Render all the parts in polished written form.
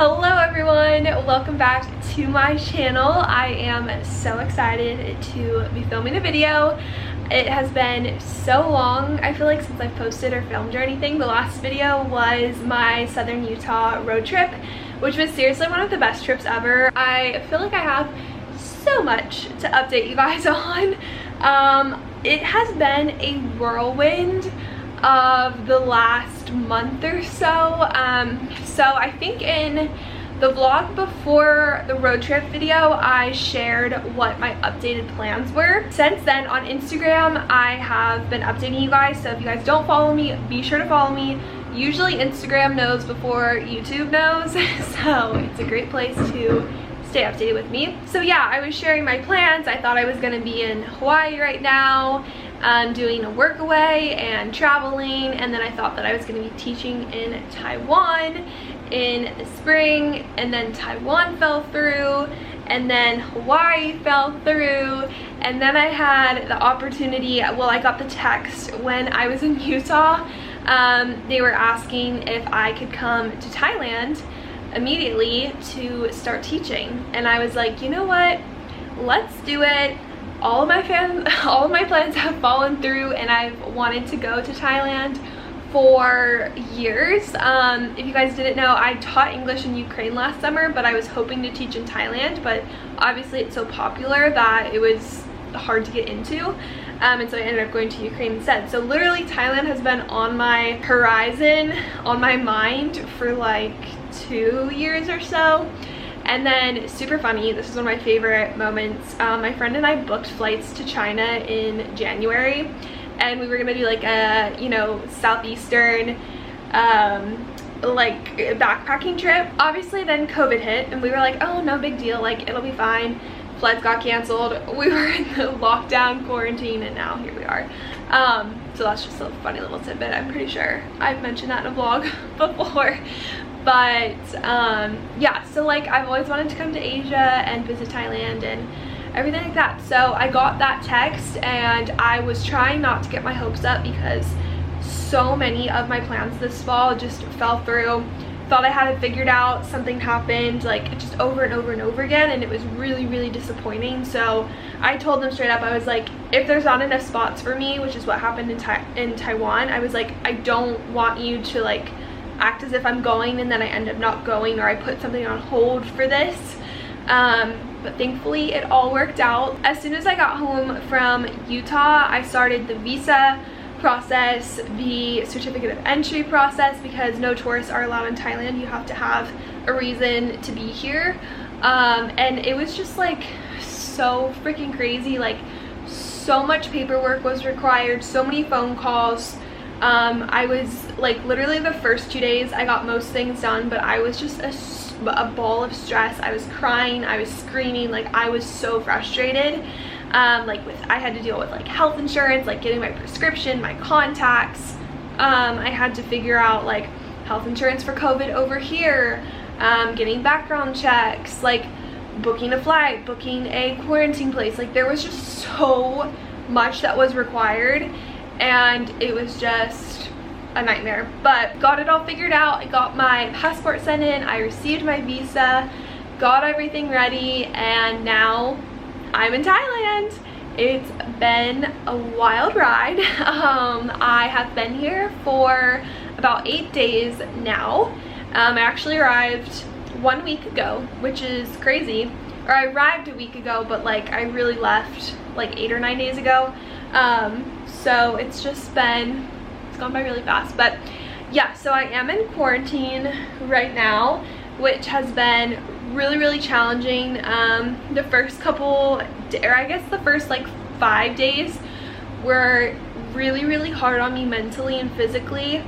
Hello everyone, welcome back to my channel. I am so excited to be filming a video. It has been so long, I feel like, since I've posted or filmed or anything. The last video was my southern Utah road trip, which was seriously one of the best trips ever. I feel like I have so much to update you guys on. It has been a whirlwind of the last month or so. So I think in the vlog before the road trip video, I shared what my updated plans were. Since then, on Instagram, I have been updating you guys. So if you guys don't follow me, be sure to follow me. Usually Instagram knows before YouTube knows, so it's a great place to stay updated with me. So yeah, I was sharing my plans. I thought I was gonna be in Hawaii right now, doing a work away and traveling, and then I thought that I was going to be teaching in Taiwan in the spring, and then Taiwan fell through, and then Hawaii fell through, and then I had the opportunity, well, I got the text when I was in Utah. They were asking if I could come to Thailand immediately to start teaching, and I was like, you know what, let's do it. All of my plans have fallen through, and I've wanted to go to Thailand for years. If you guys didn't know, I taught English in Ukraine last summer, but I was hoping to teach in Thailand, but obviously it's so popular that it was hard to get into, and so I ended up going to Ukraine instead. So literally Thailand has been on my horizon, on my mind for like 2 years or so. And then, super funny, this is one of my favorite moments, my friend and I booked flights to China in January, and we were gonna do like a, you know, southeastern like backpacking trip. Obviously then COVID hit, and we were like, oh, no big deal, like it'll be fine. Flights got canceled, we were in the lockdown quarantine, and now here we are. So that's just a funny little tidbit. I'm pretty sure I've mentioned that in a vlog before. But yeah, so like I've always wanted to come to Asia and visit Thailand and everything like that. So I got that text, and I was trying not to get my hopes up because so many of my plans this fall just fell through. Thought I had it figured out, something happened, like just over and over and over again, and it was really, really disappointing. So I told them straight up, I was like, if there's not enough spots for me, which is what happened in Taiwan, I was like, I don't want you to like act as if I'm going and then I end up not going, or I put something on hold for this. But thankfully it all worked out. As soon as I got home from Utah, I started the visa process, the certificate of entry process, because no tourists are allowed in Thailand. You have to have a reason to be here. And it was just like so freaking crazy. Like so much paperwork was required, so many phone calls. I was like, literally the first 2 days I got most things done, but I was just a ball of stress. I was crying, I was screaming, like I was so frustrated. I had to deal with like health insurance, like getting my prescription, my contacts. I had to figure out like health insurance for COVID over here, getting background checks, like booking a flight, booking a quarantine place. Like there was just so much that was required, and it was just a nightmare. But got it all figured out. I got my passport sent in, I received my visa, got everything ready, and now I'm in Thailand. It's been a wild ride. I have been here for about 8 days now. I actually arrived 1 week ago, which is crazy. Or I arrived a week ago, but like I really left like 8 or 9 days ago. So it's just been, it's gone by really fast. But yeah, so I am in quarantine right now, which has been really, really challenging. The first couple, or I guess the first like 5 days were really, really hard on me mentally and physically.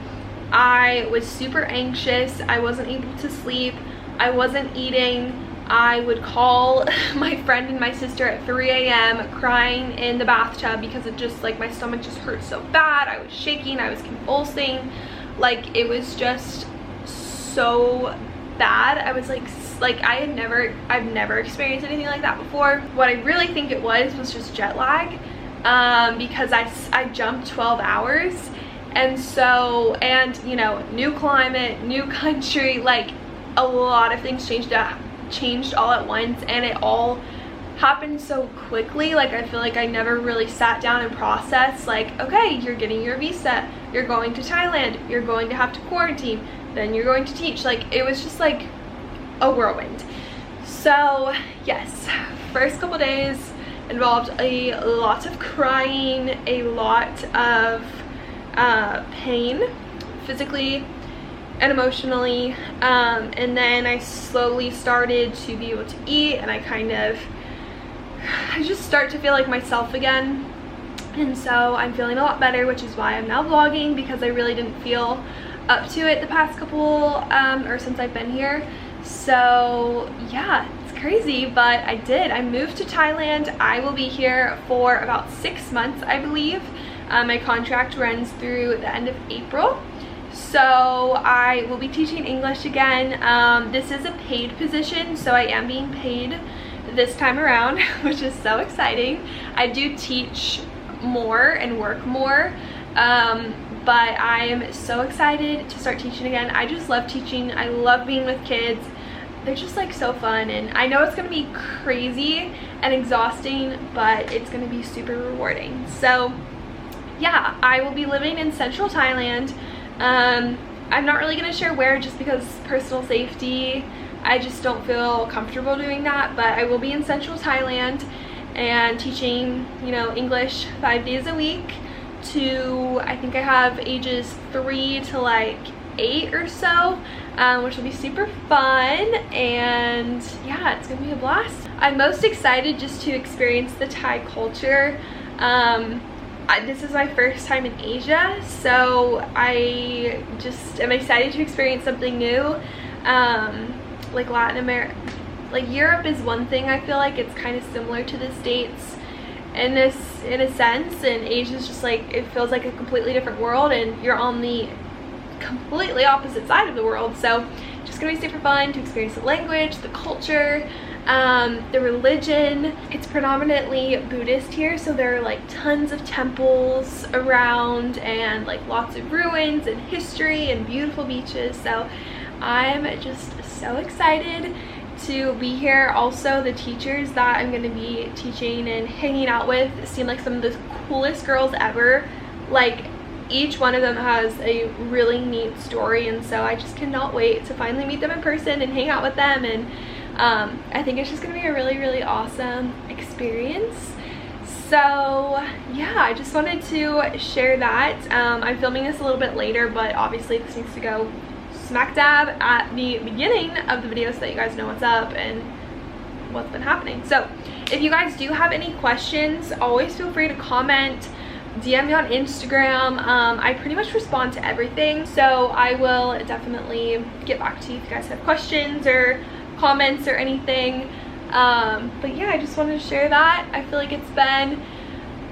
I was super anxious. I wasn't able to sleep. I wasn't eating. I would call my friend and my sister at 3 a.m. crying in the bathtub because it just like my stomach just hurt so bad. I was shaking, I was convulsing. Like it was just so bad. I was like I've never experienced anything like that before. What I really think it was just jet lag, because I jumped 12 hours, and so, and you know, new climate, new country, like a lot of things changed all at once, and it all happened so quickly. Like, I feel like I never really sat down and processed, like, okay, you're getting your visa, you're going to Thailand, you're going to have to quarantine, then you're going to teach. Like, it was just like a whirlwind. So yes, first couple days involved a lot of crying, a lot of pain, physically and emotionally, and then I slowly started to be able to eat, and I just start to feel like myself again. And so I'm feeling a lot better, which is why I'm now vlogging, because I really didn't feel up to it the past couple or since I've been here. So yeah, it's crazy, but I did. I moved to Thailand. I will be here for about 6 months, I believe. My contract runs through the end of April. So I will be teaching English again. This is a paid position, so I am being paid this time around, which is so exciting. I do teach more and work more, but I am so excited to start teaching again. I just love teaching. I love being with kids. They're just like so fun, and I know it's gonna be crazy and exhausting, but it's gonna be super rewarding. So yeah, I will be living in central Thailand. I'm not really gonna share where, just because personal safety. I just don't feel comfortable doing that, but I will be in central Thailand and teaching, you know, English 5 days a week to, I think I have ages 3 to like 8 or so, which will be super fun. And yeah, it's gonna be a blast. I'm most excited just to experience the Thai culture. This is my first time in Asia, so I just am excited to experience something new. Like Latin America, like Europe is one thing. I feel like it's kind of similar to the States in a sense, and Asia's just like, it feels like a completely different world, and you're on the completely opposite side of the world. So just gonna be super fun to experience the language, the culture, the religion. It's predominantly Buddhist here, so there are like tons of temples around, and like lots of ruins and history and beautiful beaches. So I'm just so excited to be here. Also, the teachers that I'm going to be teaching and hanging out with seem like some of the coolest girls ever. Like, each one of them has a really neat story, and so I just cannot wait to finally meet them in person and hang out with them. And I think it's just going to be a really, really awesome experience. So yeah, I just wanted to share that. I'm filming this a little bit later, but obviously this needs to go smack dab at the beginning of the video so that you guys know what's up and what's been happening. So if you guys do have any questions, always feel free to comment, DM me on Instagram. I pretty much respond to everything, so I will definitely get back to you if you guys have questions or comments or anything. But yeah, I just wanted to share that. I feel like it's been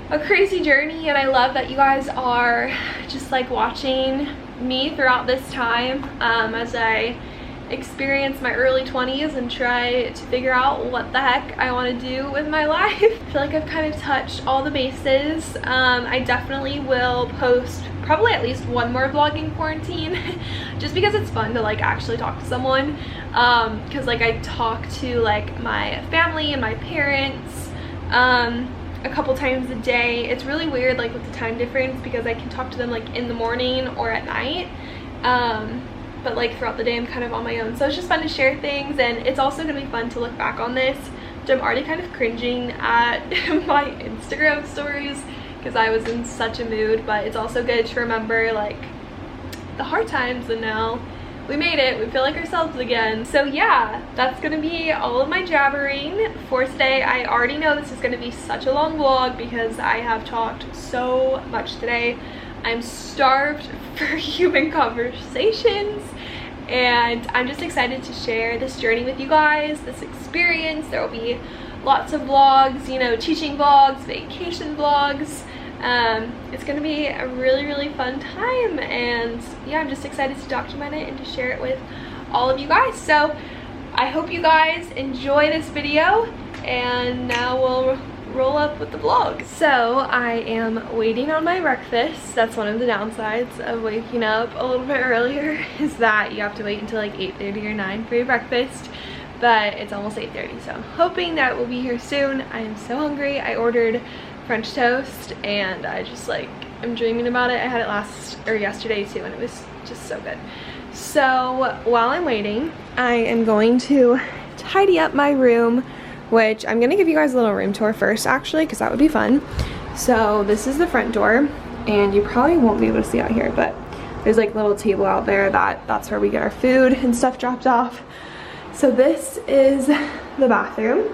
a crazy journey, and I love that you guys are just like watching me throughout this time, as I experience my early 20s and try to figure out what the heck I want to do with my life. I feel like I've kind of touched all the bases. I definitely will post probably at least one more vlog in quarantine just because it's fun to like actually talk to someone, because like I talk to like my family and my parents a couple times a day. It's really weird like with the time difference, because I can talk to them like in the morning or at night, but like throughout the day I'm kind of on my own. So it's just fun to share things, and it's also gonna be fun to look back on this, which I'm already kind of cringing at my Instagram stories because I was in such a mood. But it's also good to remember like the hard times, and now we made it. We feel like ourselves again. So yeah, that's gonna be all of my jabbering for today. I already know this is gonna be such a long vlog because I have talked so much today. I'm starved for human conversations, and I'm just excited to share this journey with you guys, this experience. There will be lots of vlogs, you know, teaching vlogs, vacation vlogs. It's gonna be a really, really fun time, and yeah, I'm just excited to document it and to share it with all of you guys. So I hope you guys enjoy this video, and now we'll roll up with the vlog. So I am waiting on my breakfast. That's one of the downsides of waking up a little bit earlier, is that you have to wait until like 8:30 or 9 for your breakfast. But it's almost 8:30, so I'm hoping that it will be here soon. I am so hungry. I ordered French toast and I just like am dreaming about it. I had it yesterday too, and it was just so good. So while I'm waiting, I am going to tidy up my room, which I'm gonna give you guys a little room tour first actually, because that would be fun. So this is the front door, and you probably won't be able to see out here, but there's like a little table out there that's where we get our food and stuff dropped off. So this is the bathroom.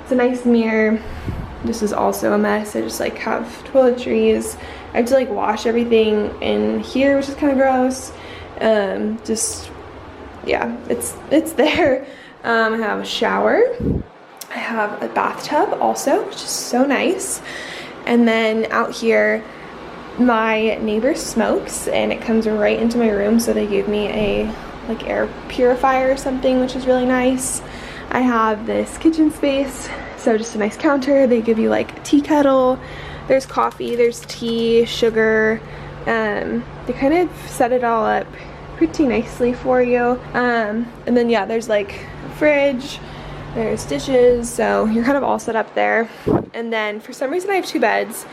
It's a nice mirror. This is also a mess. I just like have toiletries. I have to like wash everything in here, which is kind of gross. Just, yeah, it's there. I have a shower. I have a bathtub also, which is so nice. And then out here, my neighbor smokes, and it comes right into my room, so they gave me a like air purifier or something, which is really nice. I have this kitchen space, so just a nice counter. They give you like a tea kettle, there's coffee, there's tea, sugar. They kind of set it all up pretty nicely for you. And then yeah, there's like a fridge, there's dishes, so you're kind of all set up there. And then for some reason I have 2 beds,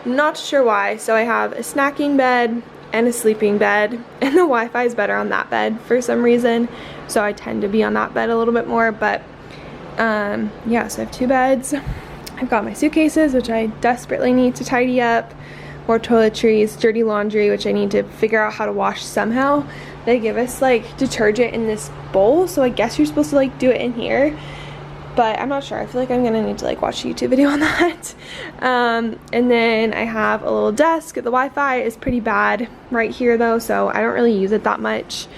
not sure why. So I have a snacking bed and a sleeping bed, and the Wi-Fi is better on that bed for some reason, so I tend to be on that bed a little bit more. But yeah, so I have 2 beds. I've got my suitcases, which I desperately need to tidy up, more toiletries, dirty laundry, which I need to figure out how to wash somehow. They give us like detergent in this bowl, so I guess you're supposed to like do it in here, but I'm not sure. I feel like I'm gonna need to like watch a YouTube video on that. And then I have a little desk. The Wi-Fi is pretty bad right here though, so I don't really use it that much.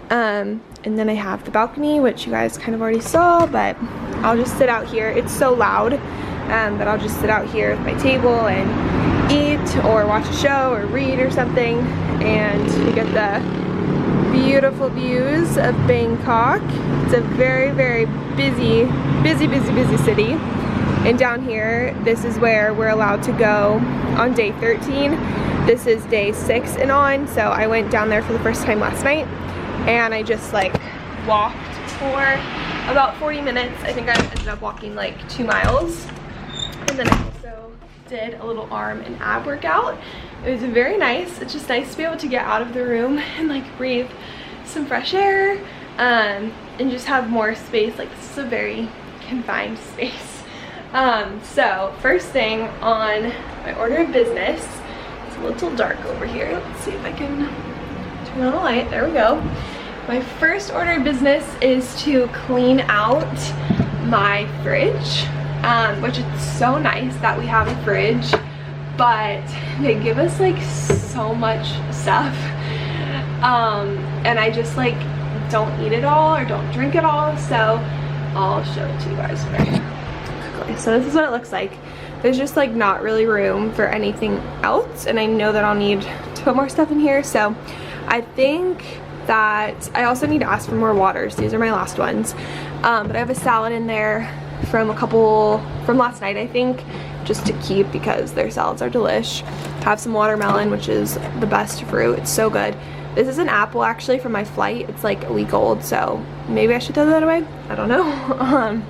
And then I have the balcony, which you guys kind of already saw, but I'll just sit out here. It's so loud that I'll just sit out here with my table and eat or watch a show or read or something, and you get the beautiful views of Bangkok. It's a very, very busy city. And down here, this is where we're allowed to go on day 13. This is day 6 and on, so I went down there for the first time last night, and I just like walked for about 40 minutes. I think I ended up walking like 2 miles. And then I also did a little arm and ab workout. It was very nice. It's just nice to be able to get out of the room and like breathe some fresh air, and just have more space. Like this is a very confined space. So first thing on my order of business, it's a little dark over here. Let's see if I can turn on the light. There we go. My first order of business is to clean out my fridge, which is so nice that we have a fridge, but they give us like so much stuff, and I just like don't eat it all or don't drink it all, so I'll show it to you guys very quickly. So this is what it looks like. There's just like not really room for anything else, and I know that I'll need to put more stuff in here, so I think that I also need to ask for more waters. These are my last ones, but I have a salad in there from last night, I think, just to keep because their salads are delish. Have some watermelon, which is the best fruit. It's so good. This is an apple actually from my flight. It's like a week old, so maybe I should throw that away. I don't know.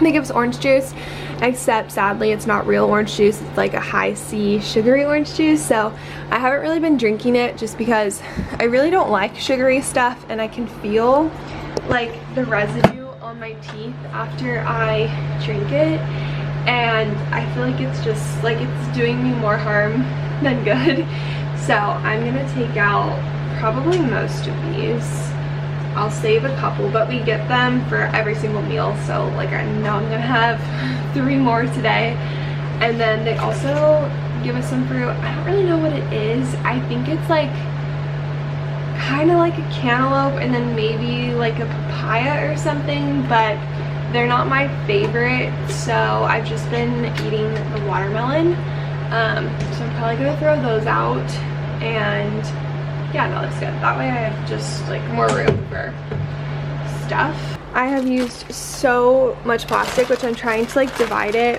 They give us orange juice, except sadly it's not real orange juice. It's like a high C sugary orange juice, so I haven't really been drinking it just because I really don't like sugary stuff, and I can feel like the residue on my teeth after I drink it, and I feel like it's just like it's doing me more harm than good. So I'm gonna take out probably most of these. I'll save a couple, but we get them for every single meal, so like I know I'm gonna have 3 more today. And then they also give us some fruit. I don't really know what it is. I think it's like kind of like a cantaloupe and then maybe like a papaya or something, but they're not my favorite, so I've just been eating the watermelon. So I'm probably gonna throw those out, and yeah, that looks good. That way I have just like more room for stuff. I have used so much plastic, which I'm trying to like divide it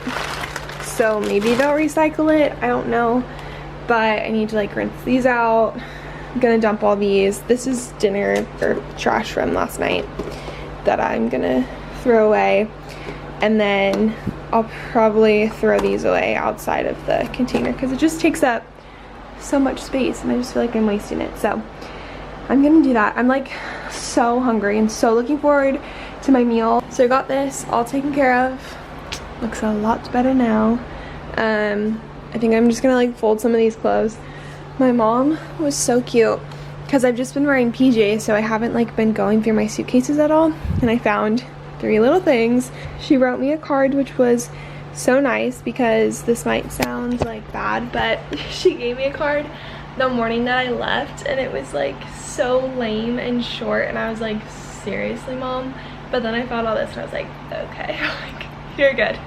so maybe they'll recycle it, I don't know. But I need to like rinse these out. I'm gonna dump all these. This is dinner or trash from last night that I'm gonna throw away, and then I'll probably throw these away outside of the container because it just takes up so much space and I just feel like I'm wasting it. So I'm gonna do that. I'm like so hungry and so looking forward to my meal. So I got this all taken care of. Looks a lot better now. I think I'm just gonna like fold some of these clothes. My mom was so cute because I've just been wearing PJs, so I haven't like been going through my suitcases at all, and I found 3 little things. She wrote me a card, which was so nice because this might sound like bad, but she gave me a card the morning that I left, and it was like so lame and short, and I was like, seriously, Mom? But then I found all this and I was like, okay. Like, you're good.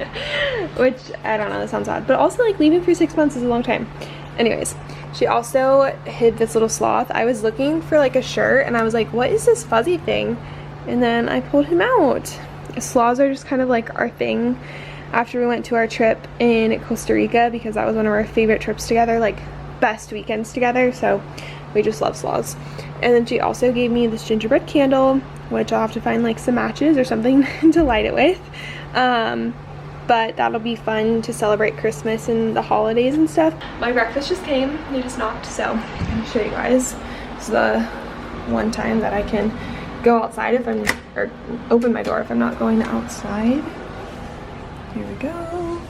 Which, I don't know, that sounds odd, but also like leaving for 6 months is a long time. Anyways, she also hid this little sloth. I was looking for like a shirt and I was like, what is this fuzzy thing? And then I pulled him out. Sloths are just kind of like our thing after we went to our trip in Costa Rica, because that was one of our favorite trips together, like best weekends together, so we just love sloths. And then she also gave me this gingerbread candle, which I'll have to find like some matches or something to light it with. But that'll be fun to celebrate Christmas and the holidays and stuff. My breakfast just came, they just knocked, so I'm gonna show you guys. This is the one time that I can go outside if I'm, or open my door if I'm not going outside. Here we go.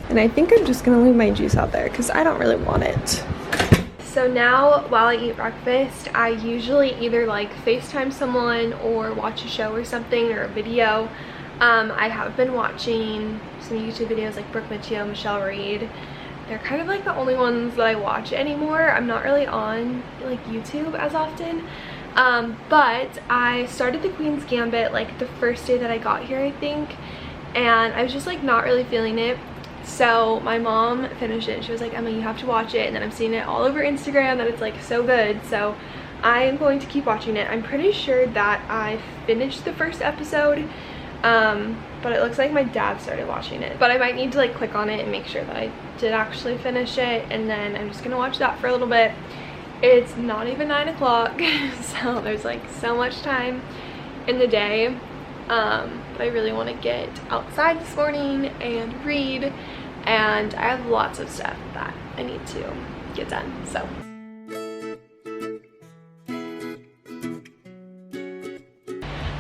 And I think I'm just gonna leave my juice out there because I don't really want it. So now while I eat breakfast, I usually either like FaceTime someone or watch a show or something, or a video. I have been watching some YouTube videos like Brooke Mitchell, Michelle Reed. They're kind of like the only ones that I watch anymore. I'm not really on like YouTube as often. But I started the Queen's Gambit like the first day that I got here, I think. And I was just like not really feeling it. So my mom finished it. She was like, Emma, you have to watch it. And then I'm seeing it all over Instagram that it's like so good. So I am going to keep watching it. I'm pretty sure that I finished the first episode. But it looks like my dad started watching it. But I might need to like click on it and make sure that I did actually finish it. And then I'm just gonna watch that for a little bit. It's not even 9 o'clock, so there's like so much time in the day. But I really want to get outside this morning and read, and I have lots of stuff that I need to get done, so.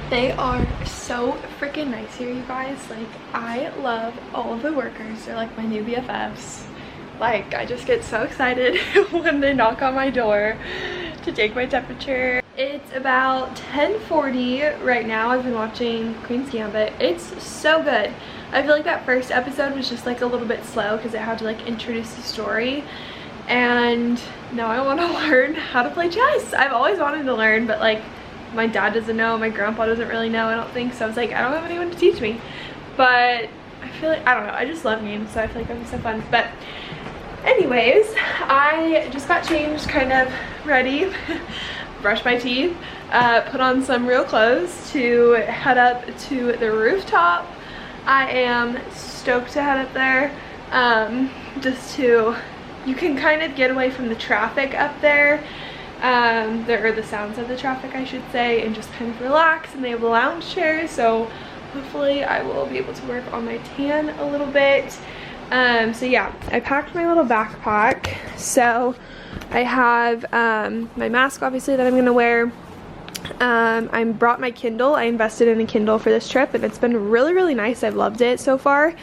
They are so freaking nice here, you guys. Like, I love all of the workers. They're like my new BFFs. Like, I just get so excited when they knock on my door to take my temperature. It's about 10:40 right now. I've been watching Queen's Gambit. It's so good. I feel like that first episode was just like a little bit slow because it had to like introduce the story. And now I want to learn how to play chess. I've always wanted to learn, but like my dad doesn't know, my grandpa doesn't really know, I don't think. So I was like, I don't have anyone to teach me. But I feel like, I don't know, I just love games, so I feel like that would be so fun. But anyways, I just got changed, kind of ready, brushed my teeth, put on some real clothes to head up to the rooftop. I am stoked to head up there, just to, you can kind of get away from the traffic up there, or the sounds of the traffic, I should say, and just kind of relax. And they have lounge chairs, so hopefully I will be able to work on my tan a little bit. So yeah, I packed my little backpack. So I have my mask, obviously, that I'm gonna wear. I brought my Kindle. I invested in a Kindle for this trip, and it's been really, really nice. I've loved it so far.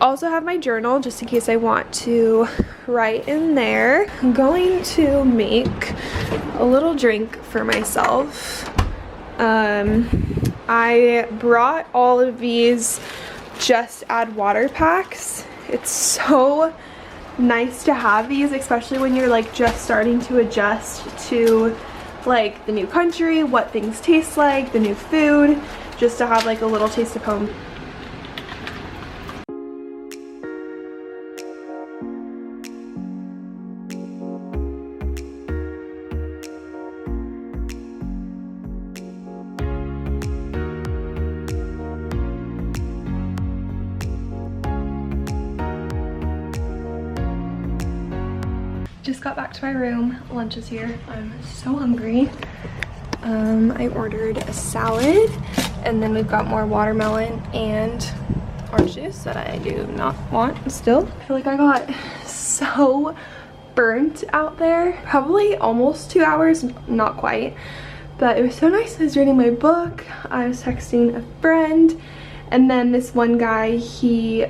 Also have my journal, just in case I want to write in there. I'm going to make a little drink for myself. I brought all of these Just Add Water packs. It's so nice to have these, especially when you're like just starting to adjust to like the new country, what things taste like, the new food, just to have like a little taste of home. Just got back to my room. Lunch is here. I'm so hungry. I ordered a salad, and then we've got more watermelon and orange juice that I do not want still. I feel like I got so burnt out there. Probably almost 2 hours, not quite. But it was so nice. I was reading my book. I was texting a friend. And then this one guy, he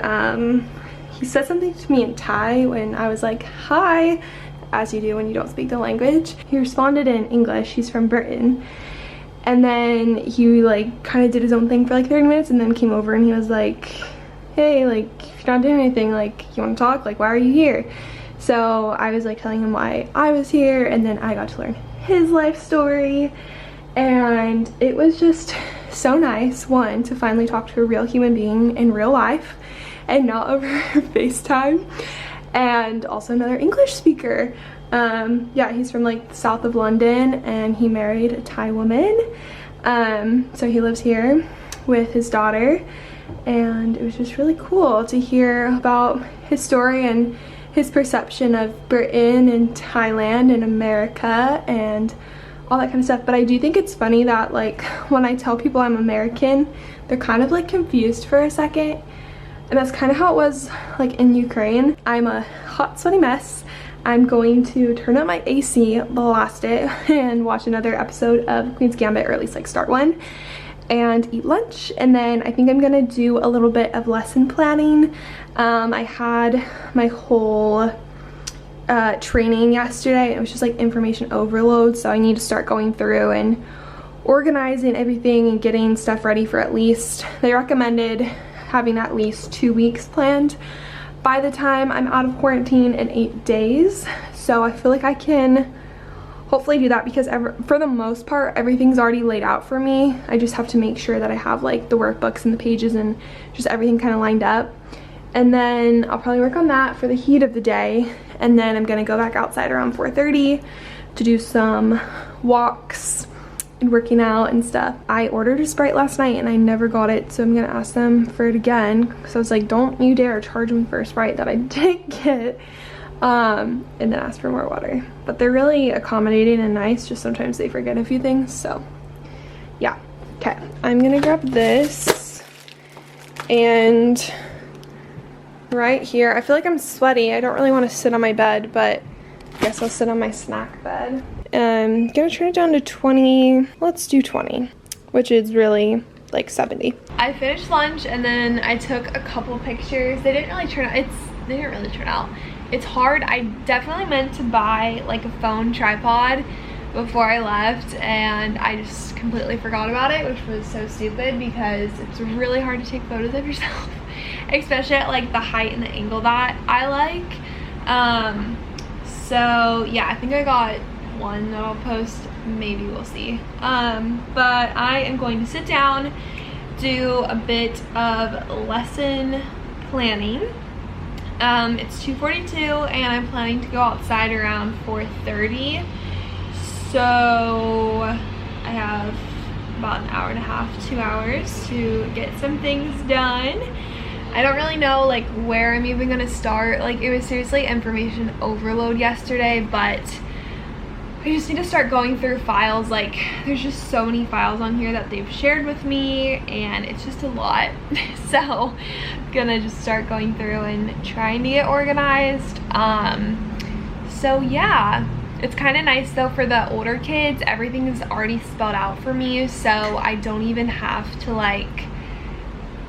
said something to me in Thai when I was like, hi, as you do when you don't speak the language. He responded in English. He's from Britain. And then he like kind of did his own thing for like 30 minutes and then came over and he was like, hey, like if you're not doing anything, like you want to talk, like why are you here? So I was like telling him why I was here, and then I got to learn his life story, and it was just so nice, one, to finally talk to a real human being in real life and not over FaceTime, and also another English speaker. Yeah, he's from like the south of London and he married a Thai woman, so he lives here with his daughter, and it was just really cool to hear about his story and his perception of Britain and Thailand and America and all that kind of stuff. But I do think it's funny that like when I tell people I'm American, they're kind of like confused for a second, and that's kind of how it was like in Ukraine. I'm a hot sweaty mess. I'm going to turn up my AC, blast it, and watch another episode of Queen's Gambit, or at least like start one, and eat lunch. And then I think I'm gonna do a little bit of lesson planning. I had my whole training yesterday. It was just like information overload, so I need to start going through and organizing everything and getting stuff ready for at least, they recommended having at least 2 weeks planned by the time I'm out of quarantine in 8 days. So I feel like I can hopefully do that, because for the most part everything's already laid out for me. I just have to make sure that I have like the workbooks and the pages and just everything kind of lined up, and then I'll probably work on that for the heat of the day, and then I'm gonna go back outside around 4:30 to do some walks and working out and stuff. I ordered a Sprite last night and I never got it, so I'm gonna ask them for it again. So it's like, don't you dare charge me for a Sprite that I didn't get. And then ask for more water. But they're really accommodating and nice, just sometimes they forget a few things, so yeah. Okay, I'm gonna grab this, and right here, I feel like I'm sweaty. I don't really want to sit on my bed, but I guess I'll sit on my snack bed. I'm gonna turn it down to 20. Let's do 20, which is really like 70. I finished lunch and then I took a couple pictures. They didn't really turn out. They didn't really turn out. It's hard. I definitely meant to buy like a phone tripod before I left, and I just completely forgot about it, which was so stupid because it's really hard to take photos of yourself, especially at like the height and the angle that I like. So yeah, I think I got one that I'll post, maybe, we'll see. But I am going to sit down, do a bit of lesson planning. It's 2:42 and I'm planning to go outside around 4:30, so I have about an hour and a half, 2 hours to get some things done. I don't really know like where I'm even gonna start. Like, it was seriously information overload yesterday, but I just need to start going through files. Like, there's just so many files on here that they've shared with me, and it's just a lot. So I'm gonna just start going through and trying to get organized. So yeah, it's kind of nice though for the older kids. Everything is already spelled out for me, so I don't even have to like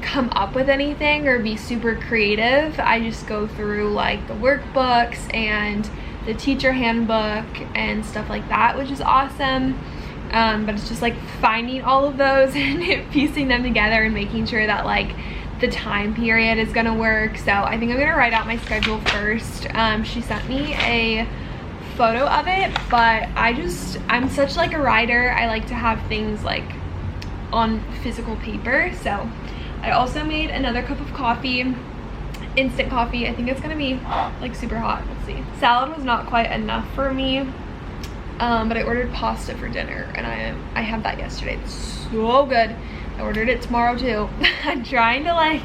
come up with anything or be super creative. I just go through like the workbooks and the teacher handbook and stuff like that, which is awesome. But it's just like finding all of those and piecing them together and making sure that like the time period is gonna work. So I think I'm gonna write out my schedule first. She sent me a photo of it, but I'm such like a writer. I like to have things like on physical paper. So I also made another cup of coffee, instant coffee. I think it's gonna be like super hot. Let's see. Salad was not quite enough for me, but I ordered pasta for dinner, and I had that yesterday. It's so good. I ordered it tomorrow too. I'm trying to like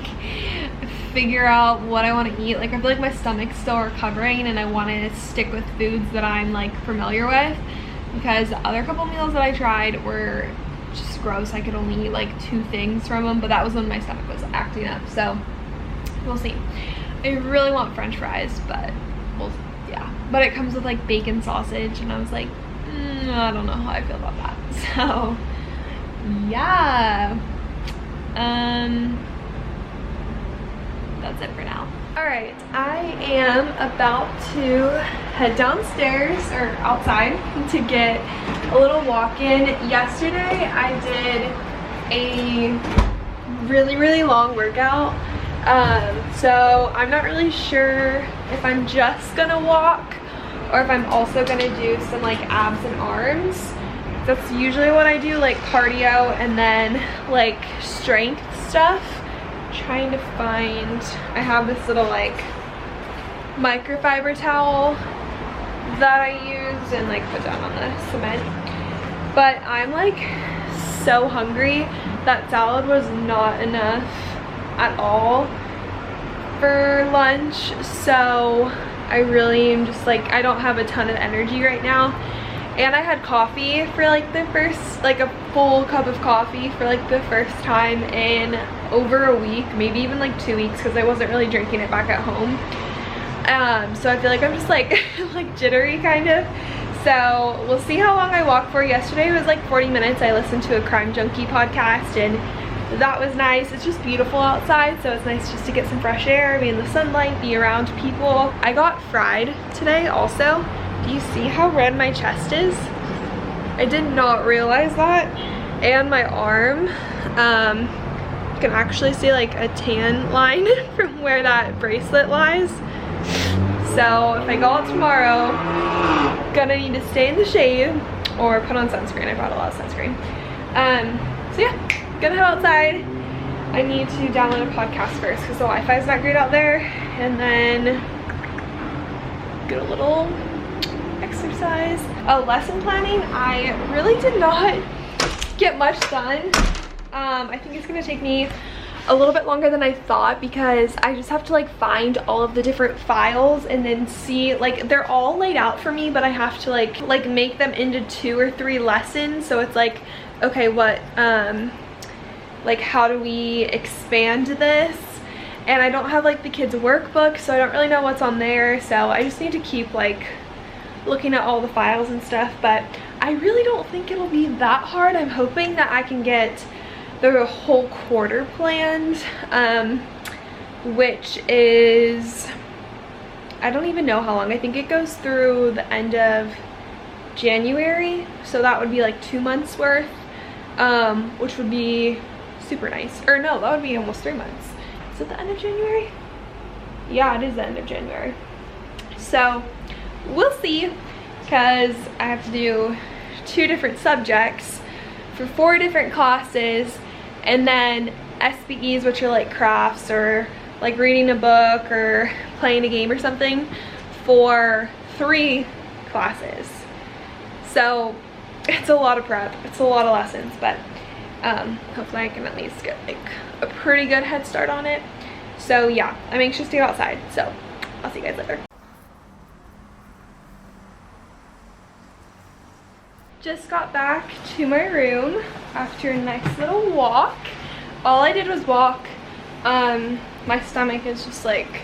figure out what I want to eat. Like I feel like my stomach's still recovering and I want to stick with foods that I'm like familiar with, because the other couple meals that I tried were just gross. I could only eat like 2 things from them, but that was when my stomach was acting up, so we'll see. I really want french fries, but yeah, but it comes with like bacon sausage and I was like, I don't know how I feel about that. So yeah, that's it for now. All right, I am about to head downstairs or outside to get a little walk-in. Yesterday I did a really long workout, so I'm not really sure if I'm just gonna walk or if I'm also gonna do some like abs and arms. That's usually what I do, like cardio and then like strength stuff. Trying to find, I have this little like microfiber towel that I used and like put down on the cement, but I'm like so hungry. That salad was not enough at all for lunch, so I really am just like, I don't have a ton of energy right now. And I had coffee for like the first, like a full cup of coffee for like the first time in over a week, maybe even like 2 weeks, because I wasn't really drinking it back at home. So I feel like I'm just like like jittery kind of. So we'll see how long I walk for. Yesterday was like 40 minutes. I listened to a Crime Junkie podcast and that was nice. It's just beautiful outside, so it's nice just to get some fresh air, be in the sunlight, be around people. I got fried today also. Do you see how red my chest is? I did not realize that. And my arm, you can actually see like a tan line from where that bracelet lies. So if I go out tomorrow, gonna need to stay in the shade or put on sunscreen. I brought a lot of sunscreen. So yeah, gonna head outside. I need to download a podcast first because the Wi-Fi is not great out there, and then get a little exercise. Lesson planning, I really did not get much done. I think it's gonna take me a little bit longer than I thought because I just have to like find all of the different files and then see, like they're all laid out for me, but I have to like make them into 2 or 3 lessons. So it's like, okay, what like how do we expand this? And I don't have like the kids workbook, so I don't really know what's on there. So I just need to keep like looking at all the files and stuff, but I really don't think it'll be that hard. I'm hoping that I can get the whole quarter planned, which is, I don't even know how long. I think it goes through the end of January, so that would be like 2 months worth, which would be super nice. Or no, that would be almost 3 months. Is it the end of January? Yeah, it is the end of January. So we'll see, because I have to do 2 different subjects for 4 different classes, and then SBEs, which are like crafts or like reading a book or playing a game or something, for 3 classes. So it's a lot of prep, it's a lot of lessons, but hopefully I can at least get like a pretty good head start on it. So yeah, I'm anxious to go outside, so I'll see you guys later. Just got back to my room after a nice little walk. All I did was walk. My stomach is just like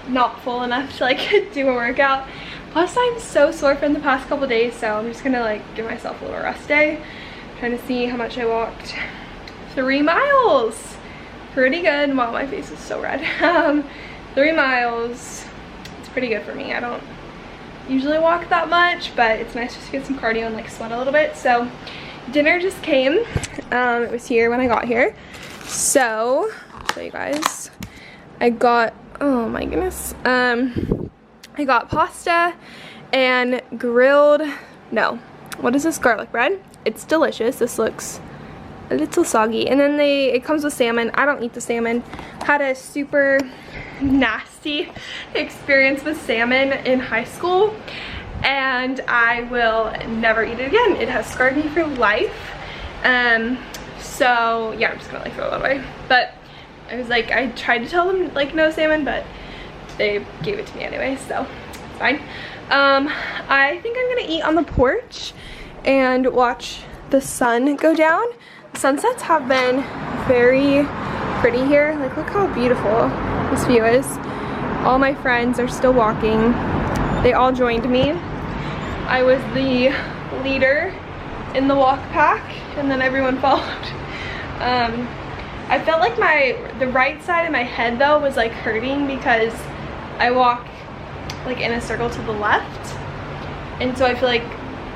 not full enough to like do a workout. Plus I'm so sore from the past couple days, so I'm just gonna like give myself a little rest day. Trying to see how much I walked. 3 miles. Pretty good. Wow, my face is so red. 3 miles. It's pretty good for me. I don't usually walk that much, but it's nice just to get some cardio and like sweat a little bit. So dinner just came. It was here when I got here. So I'll show you guys. I got, oh my goodness, I got pasta and grilled, no, what is this, garlic bread. It's delicious. This looks a little soggy, and then it comes with salmon. I don't eat the salmon. Had a super nasty experience with salmon in high school, and I will never eat it again. It has scarred me for life. So yeah, I'm just gonna like throw that away. But I was like, I tried to tell them like no salmon, but they gave it to me anyway, so it's fine. I think I'm gonna eat on the porch and watch the sun go down. The sunsets have been very pretty here. Like, look how beautiful this view is. All my friends are still walking. They all joined me. I was the leader in the walk pack, and then everyone followed. I felt like the right side of my head though was like hurting because I walk like in a circle to the left, and so I feel like,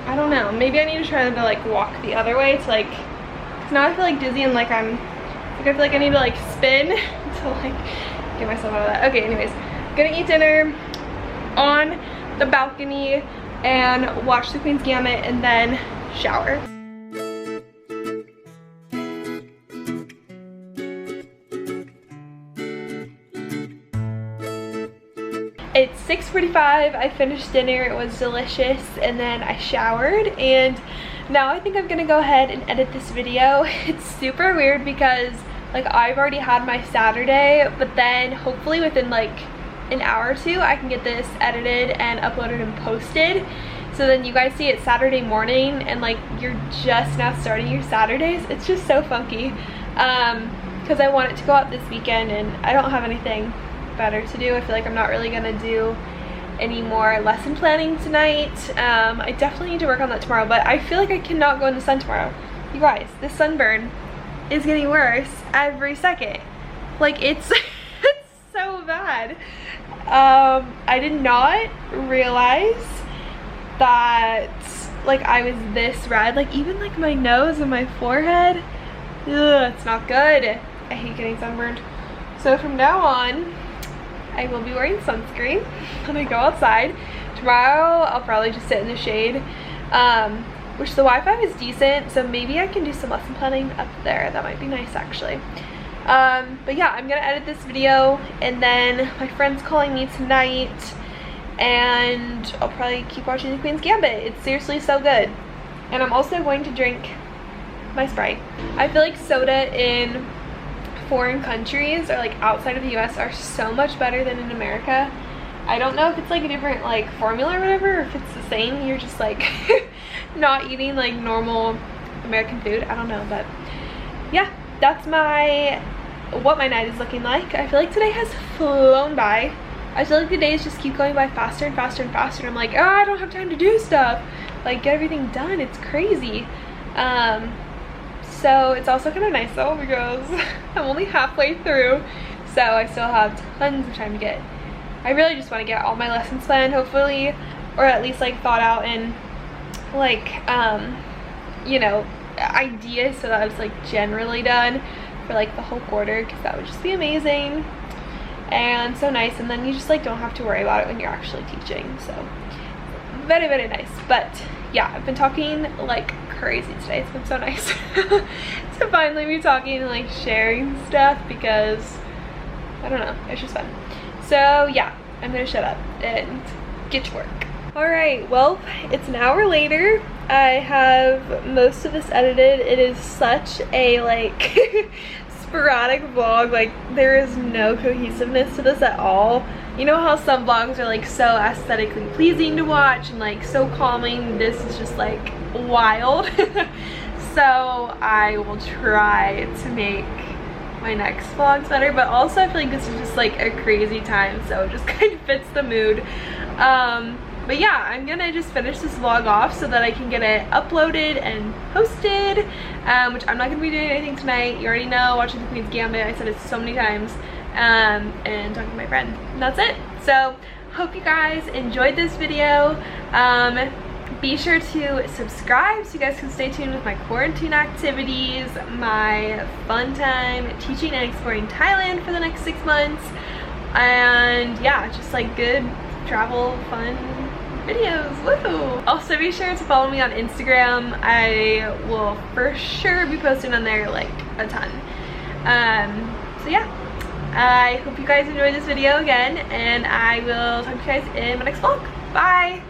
I don't know, maybe I need to try to like walk the other way to like, cause now I feel like dizzy and like I feel like I need to like spin to like get myself out of that. Okay, anyways, gonna eat dinner on the balcony and watch the Queen's Gambit and then shower. It's 6:45, I finished dinner, it was delicious, and then I showered, and now I think I'm gonna go ahead and edit this video. It's super weird because like I've already had my Saturday, but then hopefully within like an hour or two I can get this edited and uploaded and posted, so then you guys see it Saturday morning and like you're just now starting your Saturdays. It's just so funky because I want it to go out this weekend and I don't have anything better to do. I feel like I'm not really gonna do any more lesson planning tonight. I definitely need to work on that tomorrow, but I feel like I cannot go in the sun tomorrow. You guys, this sunburn is getting worse every second. Like it's it's so bad. I did not realize that like I was this red. Like even like my nose and my forehead, ugh, it's not good. I hate getting sunburned. So from now on I will be wearing sunscreen when I go outside. Tomorrow I'll probably just sit in the shade, which the Wi-Fi is decent, so maybe I can do some lesson planning up there. That might be nice actually. But yeah, I'm gonna edit this video, and then my friend's calling me tonight, and I'll probably keep watching the Queen's Gambit. It's seriously so good. And I'm also going to drink my Sprite. I feel like soda in foreign countries or like outside of the US are so much better than in America. I don't know if it's like a different like formula or whatever, or if it's the same, you're just like not eating like normal American food. I don't know, but yeah, that's what my night is looking like. I feel like today has flown by. I feel like the days just keep going by faster and faster and faster, and I'm like, oh, I don't have time to do stuff, like get everything done. It's crazy. So it's also kind of nice though because I'm only halfway through, so I still have tons of time to get. I really just want to get all my lessons planned, hopefully, or at least like thought out and like you know, ideas, so that it's like generally done for like the whole quarter, because that would just be amazing and so nice, and then you just like don't have to worry about it when you're actually teaching. So very, very nice. But yeah, I've been talking like crazy today. It's been so nice to finally be talking and like sharing stuff, because I don't know, it's just fun. So yeah, I'm gonna shut up and get to work. Alright, well, it's an hour later. I have most of this edited. It is such a like sporadic vlog. Like there is no cohesiveness to this at all. You know how some vlogs are like so aesthetically pleasing to watch and like so calming? This is just like wild. So I will try to make my next vlogs better, but also I feel like this is just like a crazy time, so it just kind of fits the mood. But yeah, I'm gonna just finish this vlog off so that I can get it uploaded and posted, which I'm not gonna be doing anything tonight. You already know, watching the Queen's Gambit. I said it so many times. And talking to my friend, and that's it. So hope you guys enjoyed this video. Be sure to subscribe so you guys can stay tuned with my quarantine activities, my fun time teaching and exploring Thailand for the next 6 months, and yeah, just like good travel fun videos. Woohoo! Also be sure to follow me on Instagram. I will for sure be posting on there like a ton. So yeah, I hope you guys enjoyed this video again, and I will talk to you guys in my next vlog. Bye!